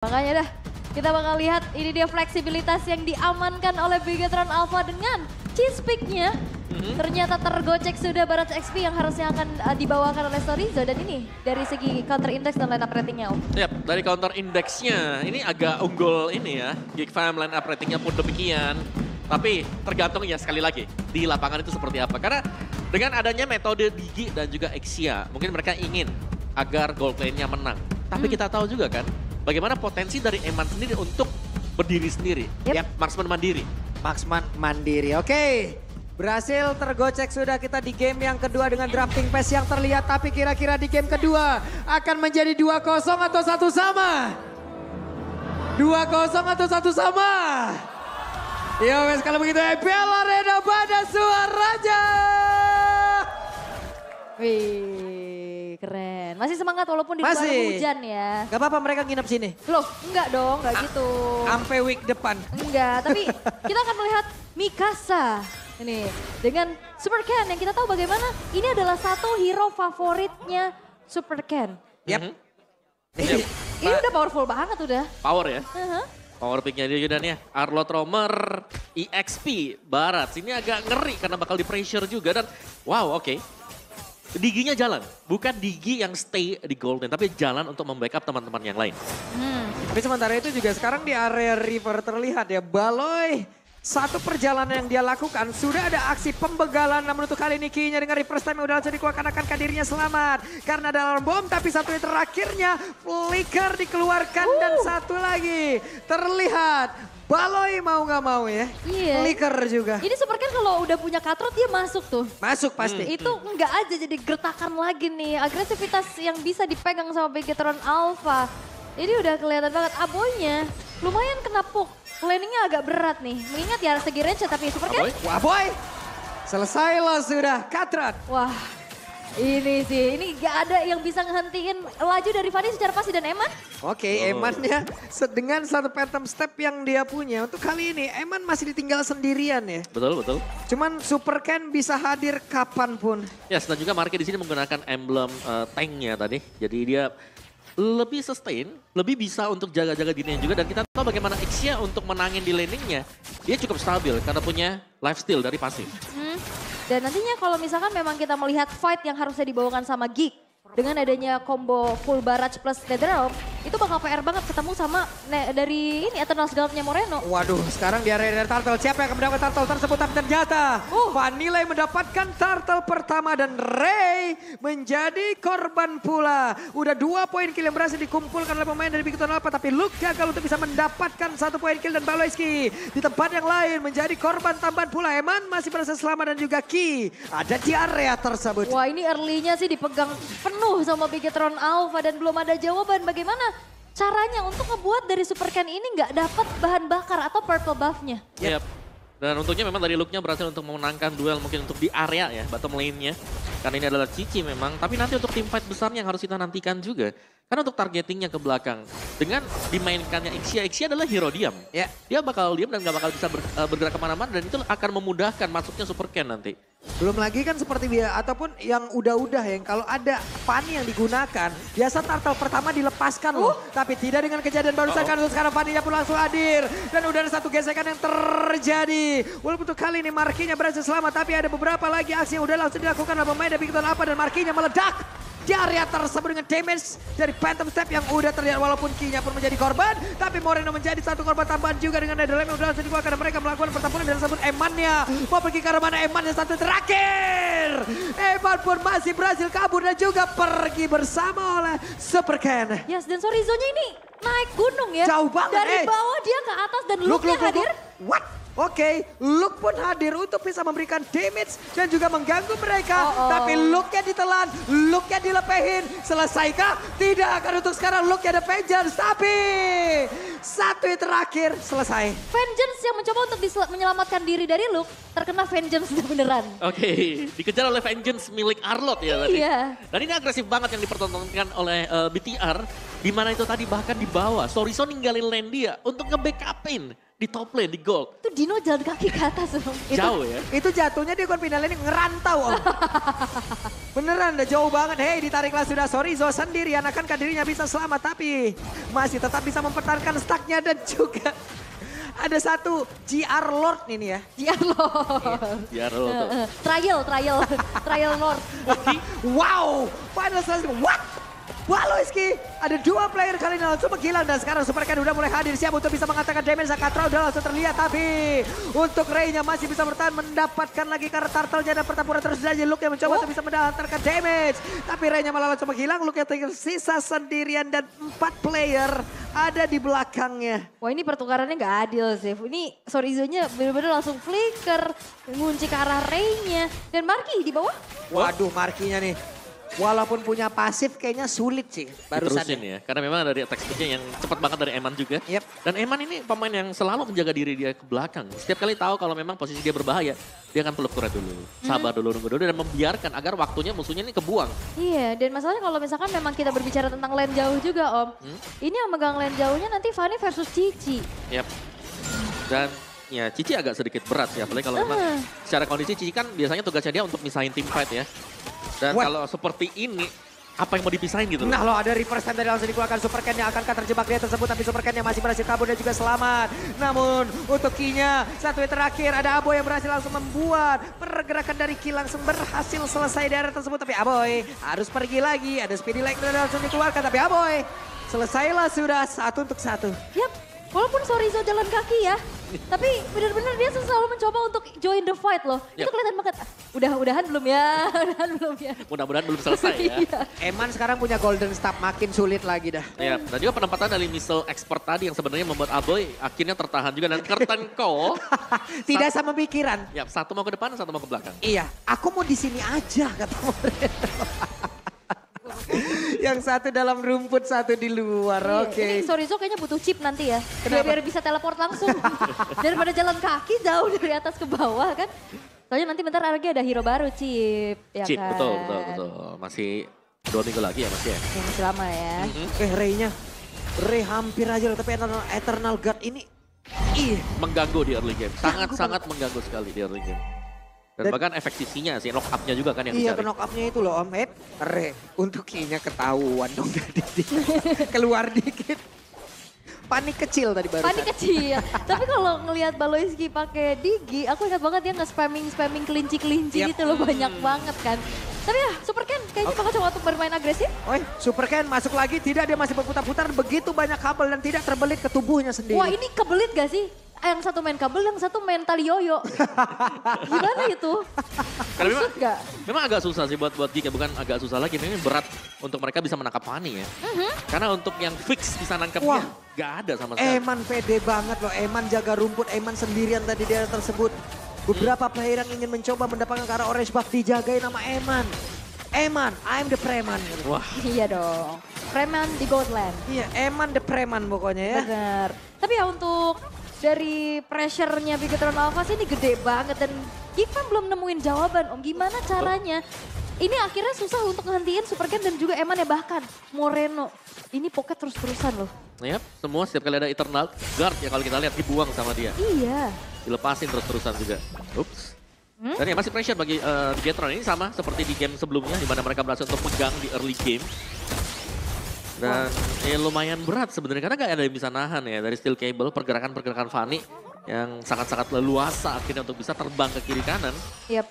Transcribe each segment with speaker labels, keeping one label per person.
Speaker 1: Makanya dah, kita bakal lihat ini dia fleksibilitas yang diamankan oleh Bigetron Alpha dengan cheese pick-nya. Ternyata tergocek sudah Barat XP yang harusnya akan dibawakan oleh Storizo. Dan ini dari segi counter index dan line up ratingnya Om.
Speaker 2: Yap, dari counter indexnya ini agak unggul ini ya. Geek Fam line up ratingnya pun demikian. Tapi tergantung ya sekali lagi di lapangan itu seperti apa. Karena dengan adanya metode Digi dan juga Exia, mungkin mereka ingin agar gold lane-nya menang. Tapi kita tahu juga kan bagaimana potensi dari Eman sendiri untuk berdiri sendiri.
Speaker 3: Yep.
Speaker 2: Marksman mandiri.
Speaker 3: Marksman mandiri, oke. Berhasil tergocek sudah kita di game yang kedua dengan drafting pace yang terlihat. Tapi kira-kira di game kedua akan menjadi 2-0 atau 1 sama? 2-0 atau 1 sama? Ya wes kalau begitu EPL Arena pada suaranya.
Speaker 1: Wih, keren. Masih semangat walaupun di luar hujan ya.
Speaker 3: Gak apa-apa mereka nginep sini.
Speaker 1: Loh, enggak dong, enggak gitu.
Speaker 3: Sampai week depan.
Speaker 1: Enggak, tapi kita akan melihat Mikasa. Ini dengan Super Ken yang kita tahu bagaimana ini adalah satu hero favoritnya Super Ken.
Speaker 3: Yap.
Speaker 1: Ini udah powerful banget udah.
Speaker 2: Power ya. Power pick-nya dia dan ya. Arlot Romer, EXP, Barat. Ini agak ngeri karena bakal di pressure juga dan wow oke. Diginya jalan, bukan Digi yang stay di golden, tapi jalan untuk membackup teman-teman yang lain.
Speaker 3: Tapi sementara itu juga sekarang di area river terlihat ya Baloy. Satu perjalanan yang dia lakukan, sudah ada aksi pembegalan namun untuk kali ini key-nya dengan reverse time yang udah langsung dikeluarkan akankah dirinya selamat. Karena ada alarm bom tapi satu yang terakhirnya flicker dikeluarkan dan satu lagi terlihat. Baloy mau gak mau ya, flicker juga.
Speaker 1: Ini Super Ken kalau udah punya katrot dia masuk tuh.
Speaker 3: Masuk pasti.
Speaker 1: Itu enggak aja jadi gertakan lagi nih. Agresivitas yang bisa dipegang sama Bigetron Alpha. Ini udah kelihatan banget Aboynya. Lumayan kena poke. Planningnya agak berat nih. Mengingat ya segi range tapi Super Ken.
Speaker 3: Wah boy, selesai loh sudah Katrat.
Speaker 1: Wah ini sih, ini gak ada yang bisa ngehentiin laju dari Fanny secara pasti dan Eman.
Speaker 3: Oke, Emannya dengan satu phantom step yang dia punya. Untuk kali ini Eman masih ditinggal sendirian ya.
Speaker 2: Betul, betul.
Speaker 3: Cuman Super Ken bisa hadir kapanpun.
Speaker 2: Yes, dan juga Marky di sini menggunakan emblem tanknya tadi. Jadi dia lebih sustain, lebih bisa untuk jaga-jaga dirinya juga. Dan kita tahu bagaimana Exia untuk menangin di laningnya. Dia cukup stabil karena punya lifesteal dari pasif.
Speaker 1: Dan nantinya kalau misalkan memang kita melihat fight yang harusnya dibawakan sama Geek. Dengan adanya combo full barrage plus netherrealm, itu bakal PR banget ketemu sama dari ini Eternals Guard-nya Moreno.
Speaker 3: Waduh, sekarang di area turtle. Siapa yang akan mendapatkan turtle tersebut? Tapi ternyata Vanilla yang mendapatkan turtle pertama dan Ray menjadi korban pula. Udah 2 poin kill yang berhasil dikumpulkan oleh pemain dari Bigetron Alpha. Tapi Luke gagal untuk bisa mendapatkan 1 poin kill dan Baloyski di tempat yang lain menjadi korban tambahan pula. Eman masih berhasil selamat dan juga Ki ada di area tersebut.
Speaker 1: Wah ini early-nya sih dipegang penuh sama Bigetron Alpha dan belum ada jawaban bagaimana caranya untuk ngebuat dari Super Ken ini nggak dapat bahan bakar atau purple buff-nya.
Speaker 2: Yep. Dan untungnya memang dari Luke-nya berhasil untuk memenangkan duel mungkin untuk di area ya, bottom lane-nya. Karena ini adalah Cici memang, tapi nanti untuk tim fight besarnya yang harus kita nantikan juga. Karena untuk targetingnya ke belakang, dengan dimainkannya Exia, Exia adalah hero diam. Dia bakal diam dan gak bakal bisa bergerak kemana-mana dan itu akan memudahkan masuknya Super Ken nanti.
Speaker 3: Belum lagi kan seperti biasa, ataupun yang udah-udah yang kalau ada Fanny yang digunakan, biasa turtle pertama dilepaskan loh. Tapi tidak dengan kejadian barusan kan untuk sekarang Fanny-nya pun langsung hadir. Dan udah ada satu gesekan yang terjadi. Walaupun untuk kali ini Marky-nya berhasil selamat, tapi ada beberapa lagi aksi yang udah langsung dilakukan oleh pemain dari Bigetron Alpha dan Marky-nya meledak di area tersebut dengan damage dari Phantom Step yang udah terlihat walaupun Ki-nya pun menjadi korban. Tapi Moreno menjadi satu korban tambahan juga dengan Netherlands yang udah langsung dikeluarkan karena mereka melakukan pertempuran dan tersebut Eman-nya mau pergi ke arah mana. Eman yang satu terakhir. Eman pun masih berhasil kabur dan juga pergi bersama oleh Super Ken.
Speaker 1: Yes dan Storizo-nya ini naik gunung ya.
Speaker 3: Jauh banget.
Speaker 1: Dari bawah dia ke atas dan Luke-nya hadir.
Speaker 3: What? Oke, Luke pun hadir untuk bisa memberikan damage dan juga mengganggu mereka. Tapi Luke-nya ditelan, Luke-nya dilepehin. Selesaikah? Tidak akan untuk sekarang Luke-nya ada vengeance. Tapi satu yang terakhir selesai.
Speaker 1: Vengeance yang mencoba untuk menyelamatkan diri dari Luke terkena vengeance beneran.
Speaker 2: Oke, dikejar oleh vengeance milik Arlot ya tadi.
Speaker 1: Iya.
Speaker 2: Dan ini agresif banget yang dipertontonkan oleh BTR. Di mana itu tadi bahkan di bawah. Storizo ninggalin lane dia untuk nge-backupin di top lane, di gold.
Speaker 1: Itu Dino jalan kaki ke atas dong.
Speaker 2: Jauh ya.
Speaker 3: Itu jatuhnya di grand final ini ngerantau om. Beneran udah jauh banget. Hei ditariklah sudah. Sorry Zo sendirian. Akankah dirinya bisa selamat. Tapi masih tetap bisa mempertahankan stacknya. Dan juga ada satu GR Lord ini ya.
Speaker 1: GR Lord.
Speaker 2: Biar lo tuh.
Speaker 1: Trial Lord.
Speaker 3: Wow. Final selesai. What? Waloiski, ada 2 player kali ini langsung menghilang dan sekarang Super Ken udah mulai hadir siap untuk bisa mengatakan damage. Zakatra udah langsung terlihat tapi untuk Ray-nya masih bisa bertahan mendapatkan lagi karena turtle-nya dan pertempuran terus saja. Luke yang mencoba untuk bisa mendapatkan damage tapi Ray-nya malah langsung menghilang. Luke yang tinggal sisa sendirian dan 4 player ada di belakangnya.
Speaker 1: Wah ini pertukarannya nggak adil sih. Ini Sorizo-nya bener-bener langsung flicker, ngunci ke arah Ray-nya. Dan Marky di bawah.
Speaker 3: Waduh Markinya nih. Walaupun punya pasif kayaknya sulit sih barusan.
Speaker 2: Diterusin ya. Karena memang dari attack speednya yang cepat banget dari Eman juga.
Speaker 3: Yep.
Speaker 2: Dan Eman ini pemain yang selalu menjaga diri dia ke belakang. Setiap kali tahu kalau memang posisi dia berbahaya, dia akan peluk turret dulu. Sabar dulu, nunggu dulu dan membiarkan agar waktunya musuhnya ini kebuang.
Speaker 1: Iya, dan masalahnya kalau misalkan memang kita berbicara tentang lane jauh juga Om. Ini yang megang lane jauhnya nanti Fanny versus Cici.
Speaker 2: Yap. Dan ya Cici agak sedikit berat ya. Apalagi kalau memang secara kondisi Cici kan biasanya tugasnya dia untuk misahin team fight ya. Dan kalau seperti ini, apa yang mau dipisahin gitu loh.
Speaker 3: Nah lo ada reverse time dari langsung dikeluarkan Super Ken-nya akankah terjebak dia tersebut tapi Super Ken-nya masih berhasil kabur dan juga selamat. Namun untuk Ki-nya satu yang terakhir ada Aboy yang berhasil langsung membuat pergerakan dari Ki langsung berhasil selesai di area tersebut. Tapi Aboy harus pergi lagi, ada speedy leg dan langsung dikeluarkan tapi Aboy selesailah sudah 1 untuk 1.
Speaker 1: Yap, walaupun Sorizo jalan kaki ya. Tapi benar-benar dia selalu mencoba untuk join the fight loh.
Speaker 2: Yap.
Speaker 1: Itu kelihatan banget. Udahan belum ya, udahan belum ya.
Speaker 2: Mudah-mudahan belum selesai ya.
Speaker 1: Iya.
Speaker 3: Eman sekarang punya golden staff makin sulit lagi dah.
Speaker 2: Ya, dan juga penempatan dari missile expert tadi yang sebenarnya membuat Aboy akhirnya tertahan juga. Dan Curtain Call,
Speaker 3: Tidak sama pikiran.
Speaker 2: ya satu mau ke depan, satu mau ke belakang.
Speaker 3: Iya, aku mau di sini aja kata Moreno. Yang satu dalam rumput, satu di luar. Oke.
Speaker 1: Ini Sorizo kayaknya butuh chip nanti ya.
Speaker 3: Kenapa?
Speaker 1: Biar bisa teleport langsung. Daripada jalan kaki jauh dari atas ke bawah kan. Soalnya nanti bentar lagi ada hero baru chip. Ya
Speaker 2: Chip,
Speaker 1: kan?
Speaker 2: betul. Masih 2 minggu lagi ya Mas ya.
Speaker 1: Yang masih lama ya.
Speaker 3: Ray-nya. Ray hampir aja loh, tapi Eternal God ini.
Speaker 2: Mengganggu di early game. Sangat-sangat mengganggu sekali di early game. Dan bahkan efek CC-nya sih, knock up-nya juga kan yang
Speaker 3: Iya,
Speaker 2: dicari.
Speaker 3: knock up-nya itu loh Om. Ray, untuk Ki-nya ketahuan dong tadi. Keluar dikit. Panik kecil tadi baru.
Speaker 1: Panik kecil. Tapi kalau ngelihat Baloiski pakai Digi, aku ingat banget dia nge-spamming kelinci-kelinci
Speaker 3: Yap.
Speaker 1: gitu loh, banyak banget kan. Tapi ya Super Ken kayaknya bakal coba untuk bermain agresif.
Speaker 3: Oi, Super Ken masuk lagi, tidak, dia masih berputar-putar, begitu banyak kabel dan tidak terbelit ke tubuhnya sendiri.
Speaker 1: Wah ini kebelit gak sih? Yang satu main kabel, yang satu main tali yoyo. Gimana itu?
Speaker 2: Karena memang,
Speaker 1: Maksud gak?
Speaker 2: memang agak susah sih buat Giga, bukan agak susah lagi. Memang berat untuk mereka bisa menangkap Fanny ya. Karena untuk yang fix bisa nangkapnya,
Speaker 3: Wah.
Speaker 2: gak ada sama sekali.
Speaker 3: Eman pede banget loh, Eman jaga rumput, Eman sendirian tadi di area tersebut. Beberapa player yang ingin mencoba mendapatkan ke arah orange buff dijagain sama Eman. Eman, I'm the Preman.
Speaker 2: Wah,
Speaker 1: Iya dong. Preman di Goldland.
Speaker 3: Iya, Eman the Preman pokoknya ya.
Speaker 1: Bener. Tapi ya untuk dari pressure-nya Bigetron Alpha sih ini gede banget. Dan Gifam belum nemuin jawaban Om. Gimana caranya? Ini akhirnya susah untuk ngehentiin Super Ken dan juga Eman ya. Bahkan Moreno. Ini pocket terus-terusan loh.
Speaker 2: yap, semua setiap kali ada Eternal Guard ya kalau kita lihat dibuang sama dia.
Speaker 1: Iya.
Speaker 2: Dilepasin terus-terusan juga. Ups. Dan ya masih pressure bagi Bigetron ini sama seperti di game sebelumnya di mana mereka berhasil untuk pegang di early game. Dan ya lumayan berat sebenarnya karena gak ada yang bisa nahan ya dari steel cable, pergerakan-pergerakan Fanny yang sangat-sangat leluasa akhirnya untuk bisa terbang ke kiri kanan.
Speaker 1: Yap.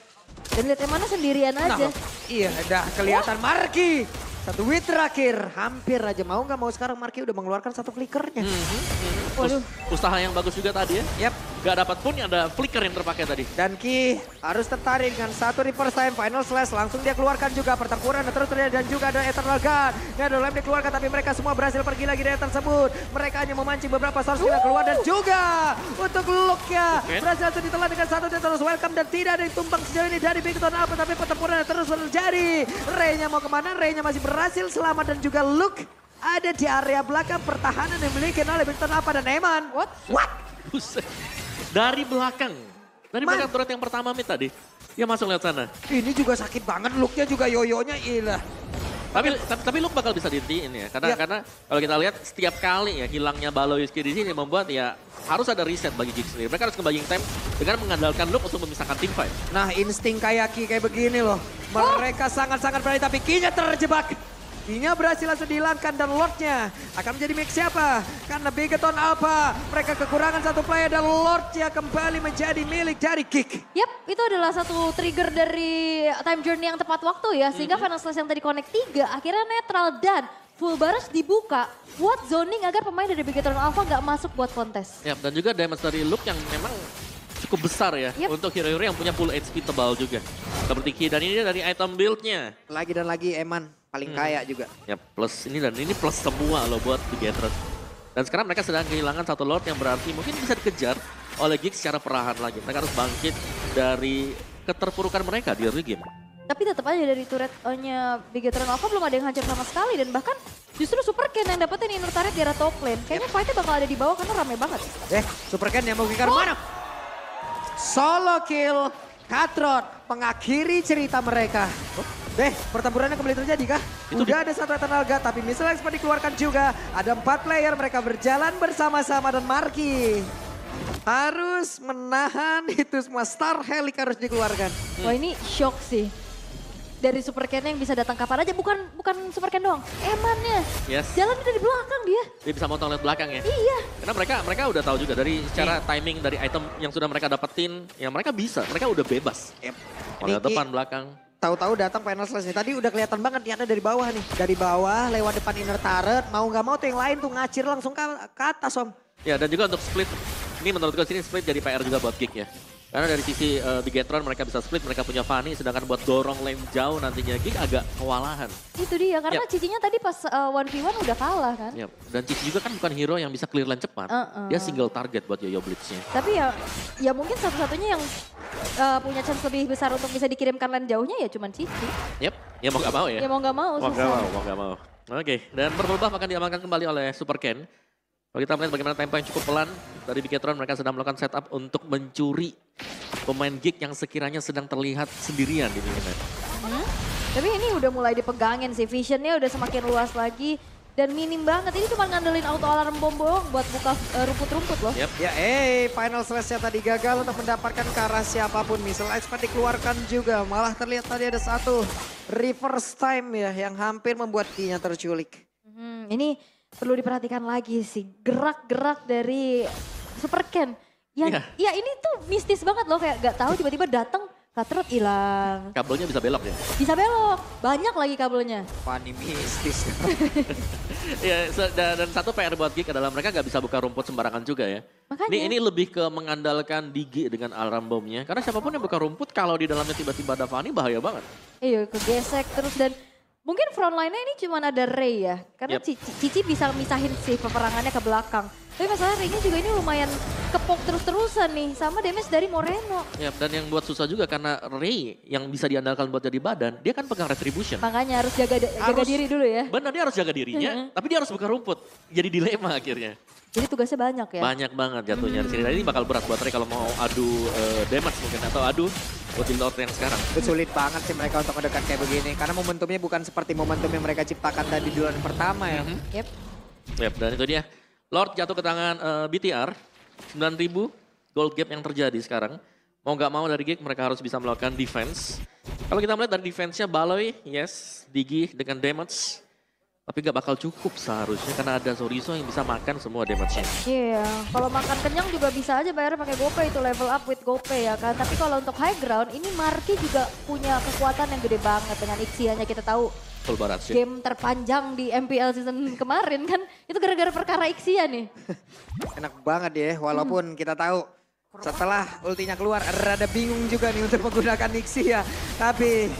Speaker 1: Dan lihat Emannya sendirian aja.
Speaker 3: Nah, iya, udah kelihatan Marky. Satu win terakhir, hampir aja. Mau nggak mau sekarang Marky udah mengeluarkan satu flickernya.
Speaker 1: Waduh.
Speaker 2: Usaha yang bagus juga tadi ya.
Speaker 3: Yap.
Speaker 2: Gak dapat pun ada flicker yang terpakai tadi.
Speaker 3: Dan Ki harus tertarik dengan satu reverse time final slash. Langsung dia keluarkan juga pertempuran terus terjadi dan juga ada Eternal Guard. Dan ada lem dikeluarkan tapi mereka semua berhasil pergi lagi dari tersebut. Mereka hanya memancing beberapa source kita keluar dan juga untuk Luke-nya berhasil langsung ditelan dengan satu dia terus welcome dan tidak ada yang tumbang sejauh ini dari Bigetron Alpha tapi pertempuran terus terjadi. Ray-nya mau kemana? Ray-nya masih berhasil selamat dan juga Luke ada di area belakang pertahanan yang dimiliki oleh Bigetron Alpha dan Eman. What?
Speaker 2: Buset. Dari belakang. Dari belakang turret yang pertama mid tadi. Dia masuk lewat sana.
Speaker 3: Ini juga sakit banget, look-nya juga yoyonya ilah.
Speaker 2: Tapi Luke bakal bisa dihentiin ya. Karena kalau kita lihat setiap kali ya hilangnya Baloyski di sini membuat ya harus ada reset bagi Gig sendiri. Mereka harus kembali time dengan mengandalkan Luke untuk memisahkan tim fight.
Speaker 3: Nah insting kayak Ki kayak begini loh. Mereka sangat-sangat berani tapi Ki-nya terjebak. Ki-nya berhasil langsung dihilangkan dan Lord-nya akan menjadi milik siapa? Karena Bigetron Alpha mereka kekurangan satu player dan Lord-nya kembali menjadi milik dari Gig.
Speaker 1: Yap, itu adalah satu trigger dari time journey yang tepat waktu ya. Sehingga Final Slash yang tadi connect 3 akhirnya netral dan full baris dibuka buat zoning agar pemain dari Bigetron Alpha nggak masuk buat kontes.
Speaker 2: Yap, dan juga damage dari Luke yang memang cukup besar ya untuk hero-hero yang punya full HP tebal juga. Seperti Ki dan ini dari item build-nya.
Speaker 3: Lagi dan lagi Eman paling kaya juga.
Speaker 2: Ya plus ini plus semua loh buat Bigetron. Dan sekarang mereka sedang kehilangan satu Lord yang berarti mungkin bisa dikejar oleh Gig secara perlahan lagi. Mereka harus bangkit dari keterpurukan mereka di early game.
Speaker 1: Tapi tetap aja dari turret-nya Bigetron Alpha belum ada yang hancur sama sekali. Dan bahkan justru Super Ken yang dapetin inner turret di arah top lane. Kayaknya fight-nya bakal ada di bawah karena rame banget.
Speaker 3: Super Ken yang mau ke mana? Solo kill Cutthroat mengakhiri cerita mereka. Pertempurannya kembali terjadi kah? Udah ada satu Eternal God tapi missile expert dikeluarkan juga. Ada 4 player mereka berjalan bersama-sama dan Marky harus menahan itu semua. Star Helic harus dikeluarkan.
Speaker 1: Wah ini shock sih. Dari Super Ken yang bisa datang kapan aja, bukan Super Ken doang, Emannya. Jalan dari belakang dia.
Speaker 2: Dia bisa motong lihat belakang ya?
Speaker 1: Iya.
Speaker 2: Karena mereka udah tahu juga dari cara timing dari item yang sudah mereka dapetin, ya mereka bisa, mereka udah bebas. Mau lihat depan, belakang.
Speaker 3: Tahu-tahu datang Final Slash nih. Tadi udah kelihatan banget niatnya dari bawah nih. Dari bawah lewat depan inner turret, mau nggak mau tuh yang lain tuh ngacir langsung ke atas Om.
Speaker 2: Ya dan juga untuk split, ini menurut gue sini split jadi PR juga buat Gig ya. Karena dari sisi Bigetron mereka bisa split, mereka punya Fanny, sedangkan buat dorong lane jauh nantinya Gig agak kewalahan.
Speaker 1: Itu dia, karena Cici-nya tadi pas 1v1 udah kalah kan.
Speaker 2: Dan Cici juga kan bukan hero yang bisa clear lane cepat, dia single target buat Yoyo Blitznya.
Speaker 1: Tapi ya mungkin satu-satunya yang punya chance lebih besar untuk bisa dikirimkan lane jauhnya ya cuman Cici.
Speaker 2: Ya mau gak mau ya.
Speaker 1: Ya mau gak mau, susah.
Speaker 2: Mau gak mau. Oke, dan purple buff akan diamankan kembali oleh Super Ken. Kalau kita melihat bagaimana tempo yang cukup pelan dari Bigetron, mereka sedang melakukan setup untuk mencuri pemain Gig yang sekiranya sedang terlihat sendirian di minimap.
Speaker 1: Tapi ini udah mulai dipegangin sih, visionnya udah semakin luas lagi. Dan minim banget, ini cuma ngandelin auto alarm bom bohong buat buka rumput-rumput loh.
Speaker 3: Ya Final Slash-nya tadi gagal untuk mendapatkan ke arah siapapun. Missile expert dikeluarkan juga, malah terlihat tadi ada satu reverse time ya yang hampir membuat Ki-nya terculik.
Speaker 1: Ini perlu diperhatikan lagi sih, gerak-gerak dari Super Ken. Yang ya ini tuh mistis banget loh, kayak gak tahu tiba-tiba datang Cutthroat hilang.
Speaker 2: Kabelnya bisa belok ya?
Speaker 1: Bisa belok, banyak lagi kabelnya.
Speaker 3: Fanny mistis.
Speaker 2: Dan satu PR buat Gig adalah mereka gak bisa buka rumput sembarangan juga ya.
Speaker 1: Makanya.
Speaker 2: Ini lebih ke mengandalkan Digi dengan alarm bomnya. Karena siapapun yang buka rumput kalau di dalamnya tiba-tiba ada Fanny bahaya banget.
Speaker 1: Iya kegesek terus dan mungkin frontline-nya ini cuma ada Ray ya. Karena Cici bisa misahin sih peperangannya ke belakang. Tapi masalah Ray-nya juga ini lumayan kepok terus-terusan nih. Sama damage dari Moreno.
Speaker 2: Dan yang buat susah juga karena Ray yang bisa diandalkan buat jadi badan, dia kan pegang Retribution.
Speaker 1: Makanya harus jaga diri dulu ya.
Speaker 2: Benar, dia harus jaga dirinya, tapi dia harus buka rumput. Jadi dilema akhirnya.
Speaker 1: Jadi tugasnya banyak ya?
Speaker 2: Banyak banget jatuhnya di sini. Dan ini bakal berat buat Ray kalau mau adu damage mungkin. Atau adu buat Lord yang sekarang.
Speaker 3: Sulit banget sih mereka untuk mendekat kayak begini. Karena momentumnya bukan seperti momentum yang mereka ciptakan tadi di bulan pertama ya.
Speaker 2: Dan itu dia. Lord jatuh ke tangan BTR. 9.000 gold gap yang terjadi sekarang. Mau gak mau dari Gig mereka harus bisa melakukan defense. Kalau kita melihat dari defense-nya Baloy, Digi dengan damage. Tapi gak bakal cukup seharusnya karena ada Soriso yang bisa makan semua damage-nya.
Speaker 1: Iya, kalau makan kenyang juga bisa aja bayar pakai GoPay itu level up with GoPay ya kan. Tapi kalau untuk high ground ini Marky juga punya kekuatan yang gede banget dengan Ixianya kita tahu. Game terpanjang di MPL season kemarin kan itu gara-gara perkara Ixia nih.
Speaker 3: Enak banget ya walaupun kita tahu setelah ultinya keluar rada bingung juga nih untuk menggunakan Ixia. Tapi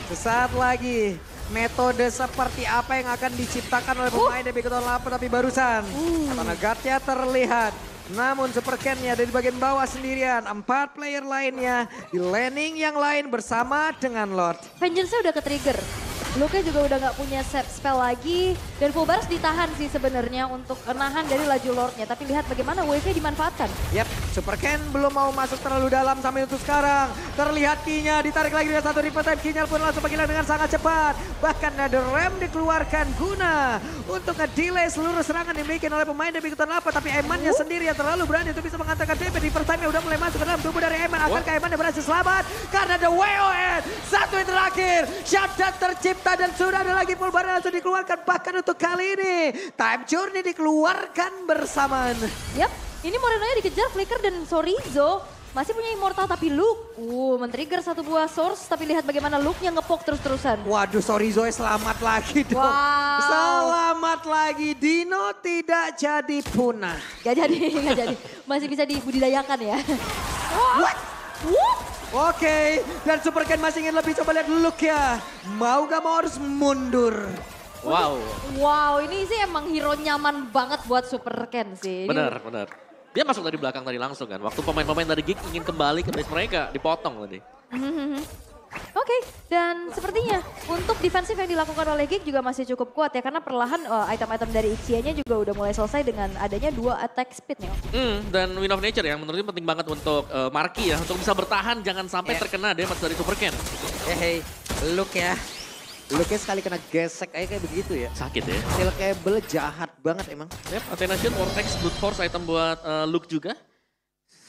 Speaker 3: sesaat lagi metode seperti apa yang akan diciptakan oleh pemain dari Bigetron Alpha tapi barusan. Karena guard-nya terlihat. Namun Super Ken-nya dari bagian bawah sendirian. 4 player lainnya di laning yang lain bersama dengan Lord.
Speaker 1: Vengeance-nya udah ke-trigger. Luke juga udah nggak punya set spell lagi. Dan Fullbars ditahan sih sebenarnya untuk nahan dari laju Lordnya. Tapi lihat bagaimana wave-nya dimanfaatkan.
Speaker 3: Yap, Super Ken belum mau masuk terlalu dalam sampai untuk sekarang. Terlihat Kinya ditarik lagi dengan satu repeat time. Kinya pun langsung menghilang dengan sangat cepat. Bahkan ada rem dikeluarkan guna untuk nge-delay seluruh serangan yang dimiliki oleh pemain dari Big Ten Alpha. Tapi Eman-nya sendiri yang terlalu berani untuk bisa mengantarkan DP. Di first time-nya udah mulai masuk ke dalam tubuh dari Eman. Akankah Eman yang berhasil selamat? Karena ada WON. Satu yang terakhir. Shutdown tercipta dan sudah ada lagi Fullbars langsung dikeluarkan. Bahkan untuk kali ini Time Journey dikeluarkan bersamaan.
Speaker 1: Yap, ini Morenonya dikejar Flicker dan Sorizo. Masih punya Immortal tapi Luke. Men-trigger satu buah source. Tapi lihat bagaimana Luke-nya ngepok terus-terusan.
Speaker 3: Waduh, Sorizo selamat lagi dong.
Speaker 1: Wow.
Speaker 3: Selamat lagi. Dino tidak jadi punah.
Speaker 1: Gak jadi, gak jadi. Masih bisa dibudidayakan ya.
Speaker 3: What? Oke, dan Super Ken masih ingin lebih. Coba lihat Luke ya. Mau gak mau harus mundur.
Speaker 2: Wow.
Speaker 1: Wow, ini sih emang hero nyaman banget buat Super Ken sih.
Speaker 2: Benar, benar. Dia masuk dari belakang tadi langsung kan. Waktu pemain-pemain dari Geek ingin kembali ke base mereka, dipotong tadi.
Speaker 1: Oke, dan sepertinya untuk defensif yang dilakukan oleh Geek juga masih cukup kuat ya. Karena perlahan item-item dari Ixia-nya juga udah mulai selesai dengan adanya 2 attack speed nih.
Speaker 2: Dan Wind of Nature yang menurutnya penting banget untuk Marky ya. Untuk bisa bertahan jangan sampai terkena damage dari Super Ken.
Speaker 3: Hey, Luke ya. Luke sekali kena gesek aja kayak begitu ya.
Speaker 2: Sakit ya.
Speaker 3: Steel cable jahat banget emang.
Speaker 2: Yep, Athena Shield, Vortex, Brute Force item buat Luke juga.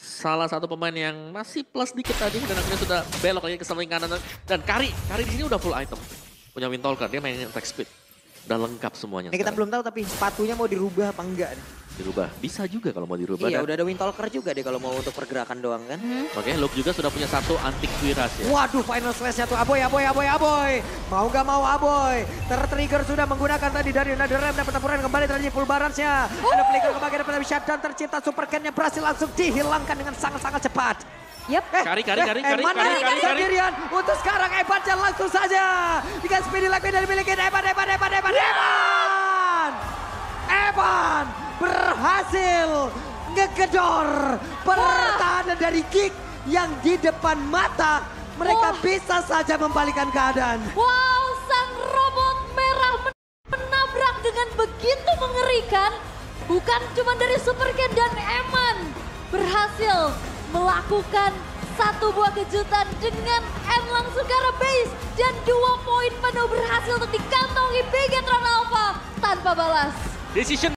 Speaker 2: Salah satu pemain yang masih plus dikit tadi dan akhirnya sudah belok lagi ke samping kanan. Dan Kari di sini udah full item. Punya Windtalker, dia main attack speed. Udah lengkap semuanya.
Speaker 3: Ini kita belum tahu tapi sepatunya mau dirubah apa enggak nih.
Speaker 2: Dirubah, bisa juga kalau mau dirubah.
Speaker 3: Iya, udah ada Windtalker juga deh kalau mau untuk pergerakan doang kan.
Speaker 2: Oke, Luke juga sudah punya satu antik Cuirass ya.
Speaker 3: Waduh, final slash-nya tuh Aboy. Mau gak mau Aboy. Tertrigger sudah menggunakan tadi dari Netherrealm dan pertempuran kembali terjadi Fullbars-nya. Ada flicker kembali dari shutdown tercipta. Super Ken-nya berhasil langsung dihilangkan dengan sangat-sangat cepat.
Speaker 1: Yep.
Speaker 2: Kari.
Speaker 3: Sendirian. Untuk sekarang Evan langsung saja. Dengan speed lagi dari milik Evan berhasil ngegedor pertahanan dari Geek yang di depan mata. Mereka bisa saja membalikan keadaan.
Speaker 1: Wow, sang robot merah menabrak dengan begitu mengerikan. Bukan cuma dari Super Ken dan Eman berhasil melakukan satu buah kejutan dengan end langsung ke arah base. Dan 2 poin penuh berhasil untuk dikantongi Bigetron Alpha tanpa balas.
Speaker 2: Decision